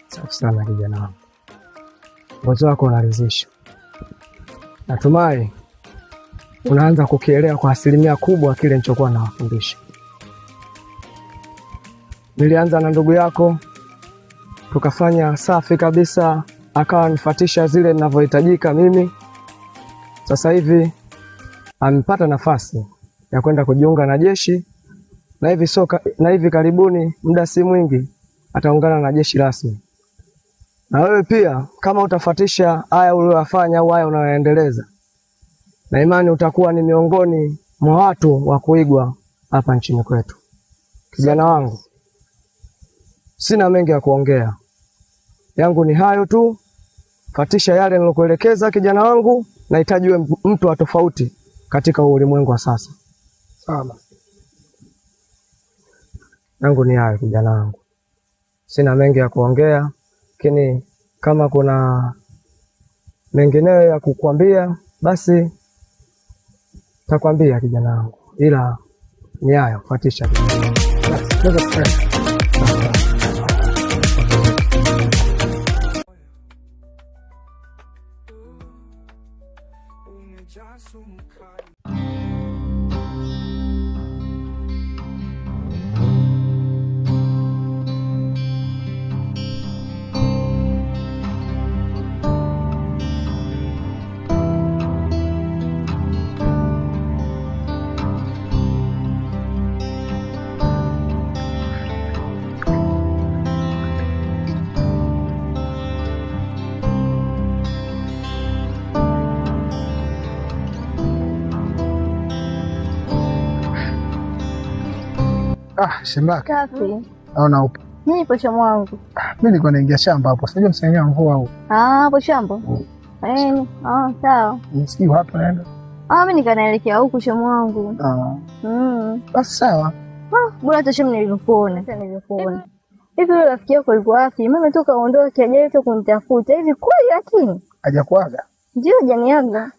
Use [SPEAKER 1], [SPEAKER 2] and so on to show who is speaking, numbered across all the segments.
[SPEAKER 1] Safi sana kijana wangu, uwezo wako unaridhisha. Natumai unaanza kukielewa kwa asilimia kubwa kile nilichokuwa nawafundisha. Nilianza na ndugu yako, tukafanya safi kabisa, akawa nifuatisha zile ninavyohitajika mimi. Sasa hivi amepata nafasi ya kwenda kujiunga na jeshi, na hivi karibuni, muda si mwingi, ataungana na jeshi rasmi. Na wewe pia kama utafuatisha haya uliyofanya au haya unayoendeleza, na imani utakuwa ni miongoni mwa watu wa kuigwa hapa nchini kwetu. Kijana wangu, sina mengi ya kuongea, yangu ni hayo tu. Fuatisha yale nilokuelekeza kijana wangu, nahitaji uwe mtu wa tofauti katika ulimwengu wa sasa. Sawa. Yangu ni hayo kijana wangu, sina mengi ya kuongea, lakini kama kuna mengineyo ya kukwambia basi takwambia kijana wangu, ila ni hayo. Fuatisha kijana wangu.
[SPEAKER 2] Shembaki.
[SPEAKER 3] Kapi.
[SPEAKER 2] Naona upo.
[SPEAKER 3] Mimi nipo shamba wangu.
[SPEAKER 2] Mimi niko naingia shamba hapo. Sijui msengea mvua huko.
[SPEAKER 3] Hapo shamba. Sawa.
[SPEAKER 2] Msikii hapa naenda.
[SPEAKER 3] Mimi nikanaelekea huku shamba wangu.
[SPEAKER 2] Basi sawa.
[SPEAKER 3] Bora hata shamba nilikuona. Hivi yule rafiki yako yuko wapi? Mimi toka aondoke ajaye tu kunitafuta. Hivi kweli lakini?
[SPEAKER 2] Hajakuaga?
[SPEAKER 3] Ndio hajaniaga.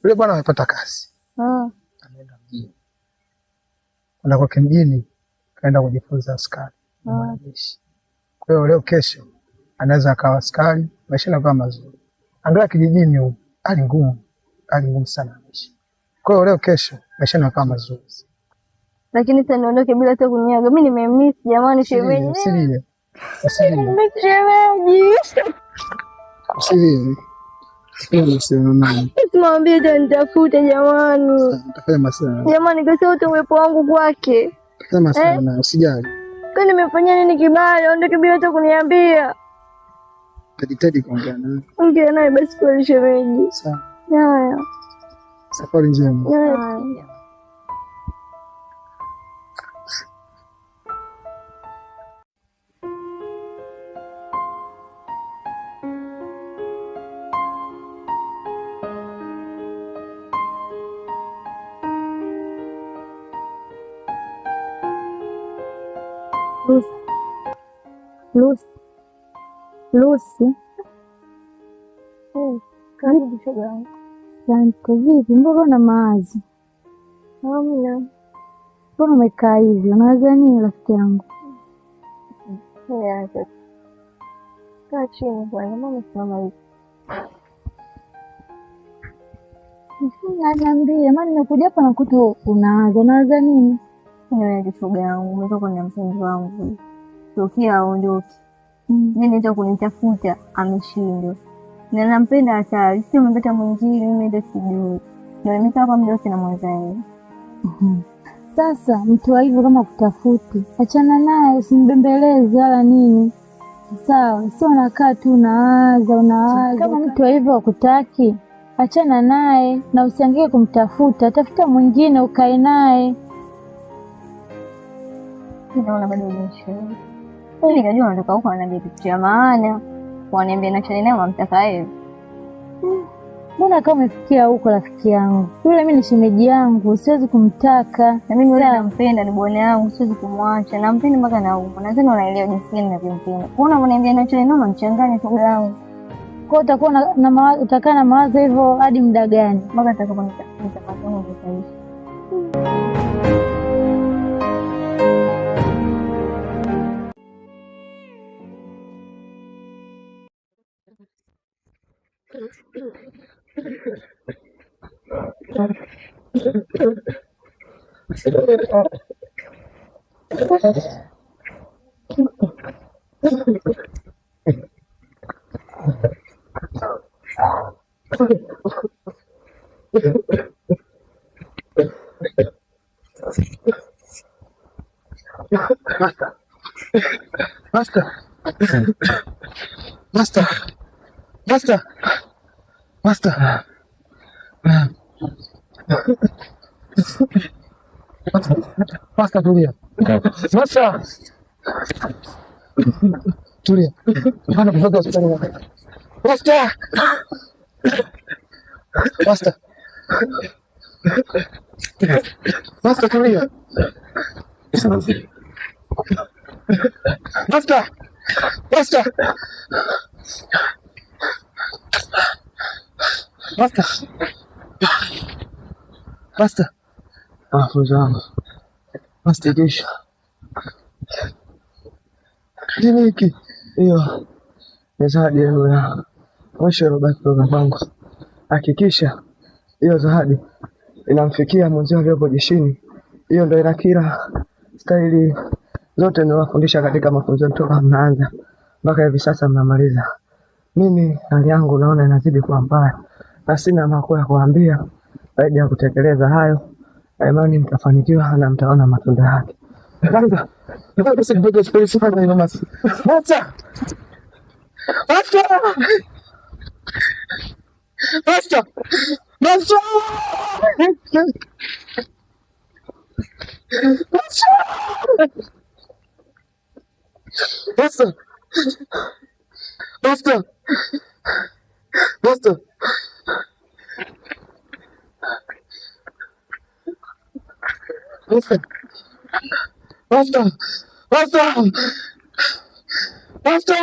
[SPEAKER 2] Yule bwana amepata kazi. Ameenda mjini. Kwenda kwake mjini, kaenda kujifunza askari. Kwa hiyo leo kesho anaweza akawa askari, maisha yanakuwa mazuri. Angalia kijijini huko, hali ngumu sana maisha. Kwa hiyo leo kesho maisha yanakuwa mazuri.
[SPEAKER 3] Lakini sasa niondoke bila hata kuniaga. Mimi nimemiss jamani shemeji.
[SPEAKER 2] Usilie.
[SPEAKER 3] Mwambie nitafute jamani.
[SPEAKER 2] Nitafanya masana.
[SPEAKER 3] Jamani kasauti uwepo wangu kwake.
[SPEAKER 2] Nitafanya masana, usijali.
[SPEAKER 3] Kwani nimefanya nini kibaya? Aondoke bila hata kuniambia.
[SPEAKER 2] Tajitahidi kuongea naye.
[SPEAKER 3] Ongea naye basi kwa shemeji.
[SPEAKER 2] Sawa.
[SPEAKER 3] Haya.
[SPEAKER 2] Safari njema.
[SPEAKER 3] Haya.
[SPEAKER 4] Lucy.
[SPEAKER 3] Karibu shoga yangu.
[SPEAKER 4] Asante. Vipi? Mbona una mawazo?
[SPEAKER 3] Hamna.
[SPEAKER 4] Mbona umekaa hivi? Unawaza nini rafiki yangu?
[SPEAKER 3] Acha. Kaa chini bwana, mama simama hivi.
[SPEAKER 4] Niambie, maana nimekuja hapa nakuta unawaza nini?
[SPEAKER 3] Wewe shoga yangu, umetoka na mpenzi wangu. Tokea aondoke. Mimi nenda kunitafuta ameshindwa. Na nampenda hatari, sio mpeta mwingine, mimi ndio sijui. Ndio nimekaa kwa muda na mwanzani.
[SPEAKER 4] Sasa mtu wa hivyo kama kutafuti, achana naye, usimbembeleze wala nini. Sawa, sio unakaa tu unawaza. Kama mtu wa hivyo hakutaki, achana naye na usiangalie kumtafuta, tafuta mwingine ukae naye.
[SPEAKER 3] Naona bado unashauri. Nikajua unatoka huko ananiambia kitu cha maana. Waniambia na chani naye mamtaka yeye.
[SPEAKER 4] Mbona kama umefikia huko rafiki yangu? Yule mimi ni shemeji yangu, siwezi kumtaka. Na mimi yule
[SPEAKER 3] nampenda, ni bwana yangu, siwezi kumwacha. Nampenda mpaka nauma. Nadhani unaelewa jinsi gani ninavyompenda. Mbona unaniambia na chani naye mamchanganya shoga yangu?
[SPEAKER 4] Kwa utakuwa na mawazo, utakaa na mawazo hivyo hadi muda gani?
[SPEAKER 3] Mpaka atakaponitapata nitakuwa
[SPEAKER 2] Master. Master. Master. Master. Master, tulia. Master. Tulia. Hapana kutoka hospitali. Master. Master. Master, tulia. Master. Master. Master. Master. Funzo wangu. Master kisha. Nini hiki? Hiyo ni zawadi yenu ya mwisho iliyobaki kutoka kwangu. Hakikisha hiyo zawadi inamfikia mwenzio aliyopo jeshini. Hiyo ndio ina kila staili zote nilowafundisha katika mafunzo toka mnaanza mpaka hivi sasa mnamaliza. Mimi hali yangu naona inazidi kuwa mbaya na sina makuu ya kuambia zaidi ya kutekeleza hayo. Imani mtafanikiwa na mtaona matunda yake. Kwanza, nataka sikutoke space sana ina masi. Acha! Acha! Acha! Acha! Basta! Basta! Basta! Basta! Basta! Basta! Basta!